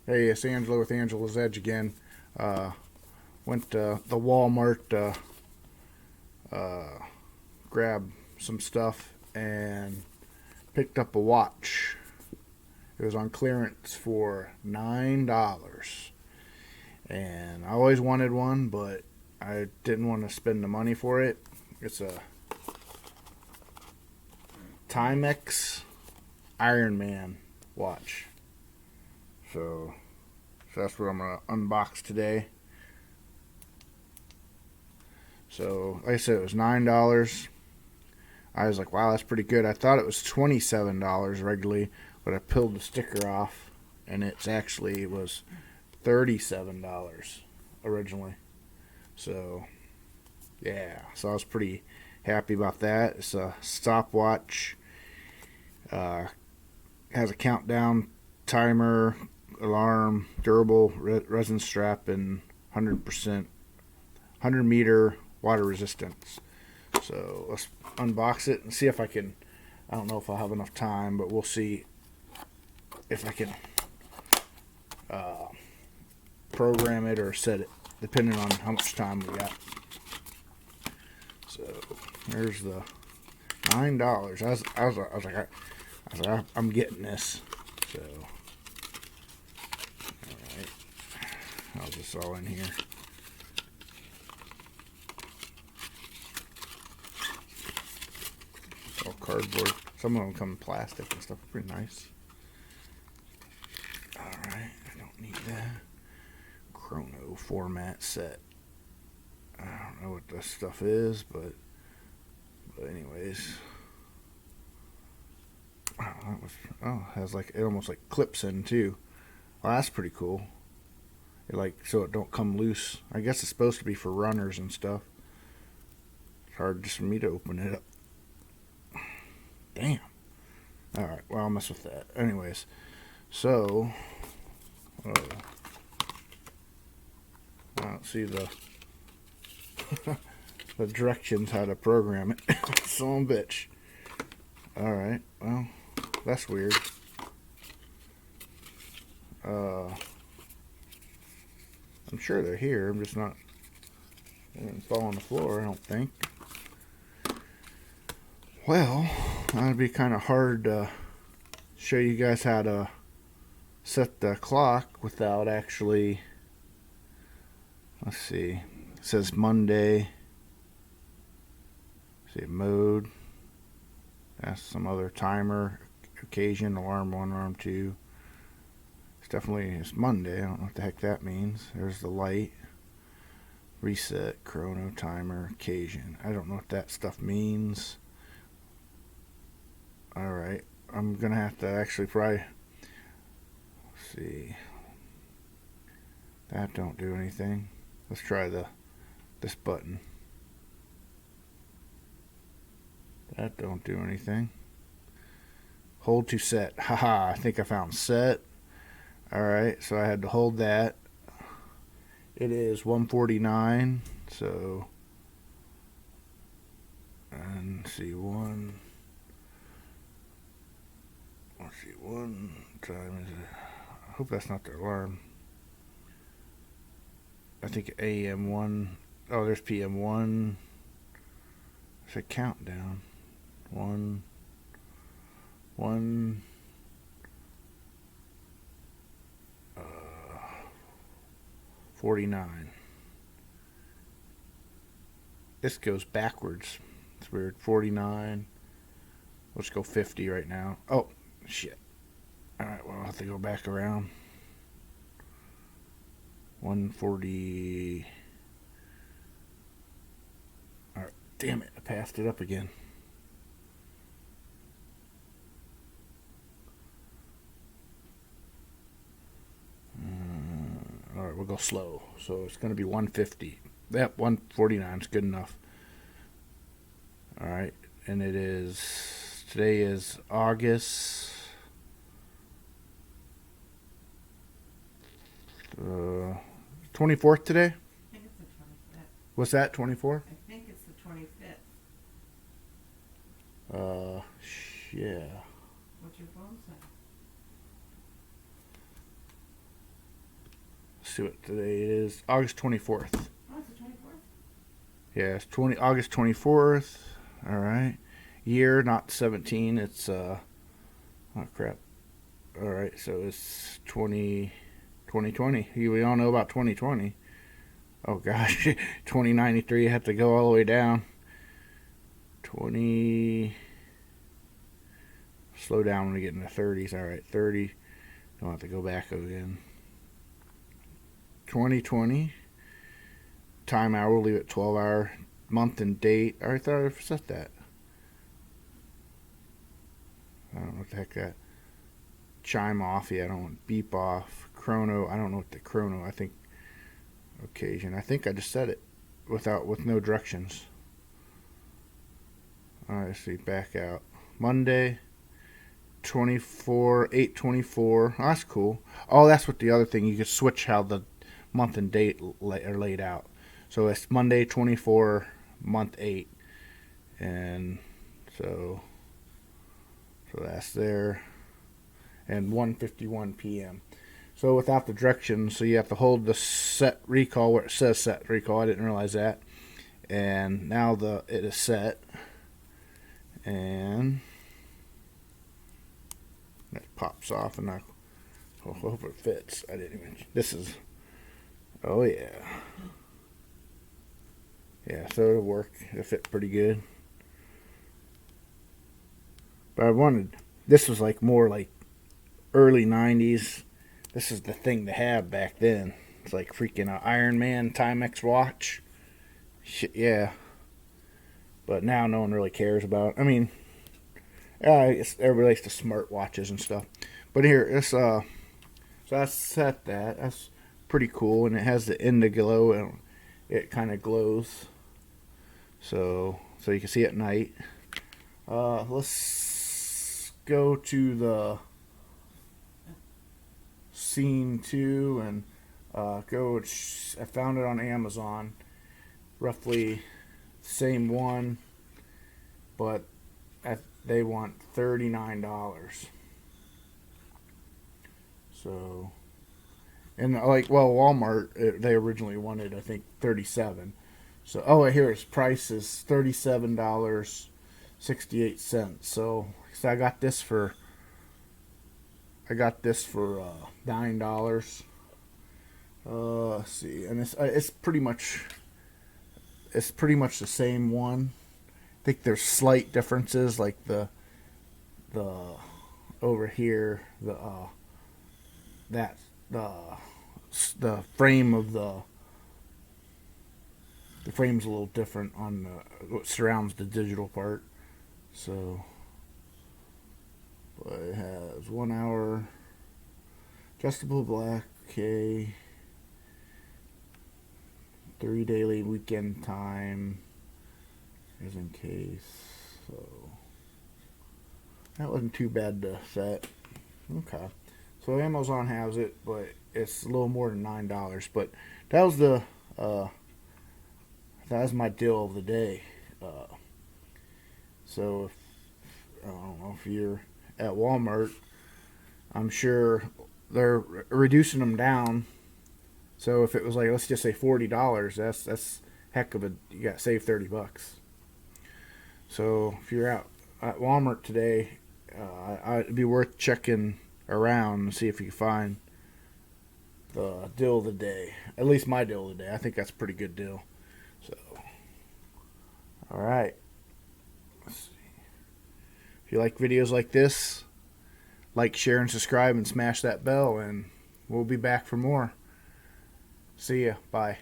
Hey, it's Angelo with Angela's Edge again. Uh, Went to the Walmart to grab some stuff and picked up a watch. It was on clearance for $9. And I always wanted one, but I didn't want to spend the money for it. It's a Timex Ironman watch. So that's what I'm going to unbox today. So, like I said, it was $9. I was like, wow, that's pretty good. I thought it was $27 regularly, but I peeled the sticker off, and it was $37 originally. So, yeah, so I was pretty happy about that. It's a stopwatch, has a countdown timer, alarm, durable resin strap, and 100-meter water resistance. So let's unbox it and see if I can. I don't know if I'll have enough time, but we'll see if I can program it or set it, depending on how much time we got. So there's the $9. I was like, I'm getting this. So all right, how's this all in here? It's all cardboard. Some of them come in plastic and stuff. Pretty nice. All right, I don't need that. Chrono format set. I don't know what this stuff is, but anyways. It has like, it almost like clips in too. Well, that's pretty cool. It so it don't come loose. I guess it's supposed to be for runners and stuff. It's hard just for me to open it up. Damn. All right. Well, I'll mess with that. Anyways, so I don't see the the directions how to program it. Son of a bitch. All right. Well, that's weird. I'm sure they're here. I'm just not. They didn't fall on the floor, I don't think. Well, that'd be kind of hard to show you guys how to set the clock without actually. Let's see. It says Monday. Let's see, mode. That's some other timer. Occasion, alarm 1, alarm 2. It's Monday. I don't know what the heck that means. There's the light. Reset, chrono, timer, occasion. I don't know what that stuff means. Alright. I'm going to have to actually probably. Let's see. That don't do anything. Let's try this button. That don't do anything. Hold to set. Haha, I think I found set. Alright, so I had to hold that. It is 1:49, so and let's see, one time is it? I hope that's not their alarm. I think AM 1. Oh, there's PM 1. It's a countdown. 49. This goes backwards. It's weird. 49. Let's go 50 right now. Oh, shit. Alright, well, I'll have to go back around. 140. Alright, damn it. I passed it up again. Alright, we'll go slow. So it's going to be 150. Yep, 149 is good enough. Alright, and today is August 24th today? I think it's the 25th. What's that, 24th? I think it's the 25th. Yeah. What's your phone say? see what today is. August 24th. Oh, it's the 24th? Yeah, it's August 24th. All right. Year, not 17. It's oh crap. All right, so it's 2020. We all know about 2020. Oh gosh, 2093. I have to go all the way down. 20. Slow down when we get in the 30s. All right, 30. Don't have to go back again. 2020. Time hour, we'll leave it 12 hour. Month and date. I thought I set that. I don't know what the heck that. Chime off. Yeah, I don't want beep off. Chrono. I don't know what the chrono. I think occasion. I think I just set it with no directions. All right, let's see. Back out. Monday. 8/24. Oh, that's cool. Oh, that's what the other thing. You can switch how the month and date are laid out. So it's Monday 24, month 8, and so that's there, and 1:51 p.m. So without the directions, so you have to hold the set recall where it says set recall. I didn't realize that, and now it is set, and that pops off, and I hope it fits. I didn't even. This is. Oh yeah. Yeah, so it'll work. It'll fit pretty good. But I wanted. This was like more like early '90s. This is the thing to have back then. It's like freaking Ironman Timex watch. Shit, yeah. But now no one really cares about it. I mean, everybody likes the smart watches and stuff. But here, so I set that. That's pretty cool, and it has the Indiglow, and it kind of glows. So you can see at night. Let's go to the scene 2 and go. I found it on Amazon. Roughly same one, but they want $39. So, and Walmart, they originally wanted, I think, $37. So, here its price is $37.68. So I got this for $9. Let's see, and it's pretty much the same one. I think there's slight differences, like the over here, the frame of the frame's a little different on what surrounds the digital part. So, but it has 1 hour adjustable black, okay, 3 daily weekend time, just in case. So that wasn't too bad to set. Okay, so Amazon has it, but it's a little more than $9. But that was my deal of the day. So I don't know if you're at Walmart, I'm sure they're reducing them down. So if it was like, let's just say $40, that's heck of a, you got to save $30. So if you're out at Walmart today, it'd be worth checking around and see if you can find the deal of the day. At least my deal of the day. I think that's a pretty good deal. So, all right. Let's see. If you like videos like this, like, share, and subscribe, and smash that bell, and we'll be back for more. See ya. Bye.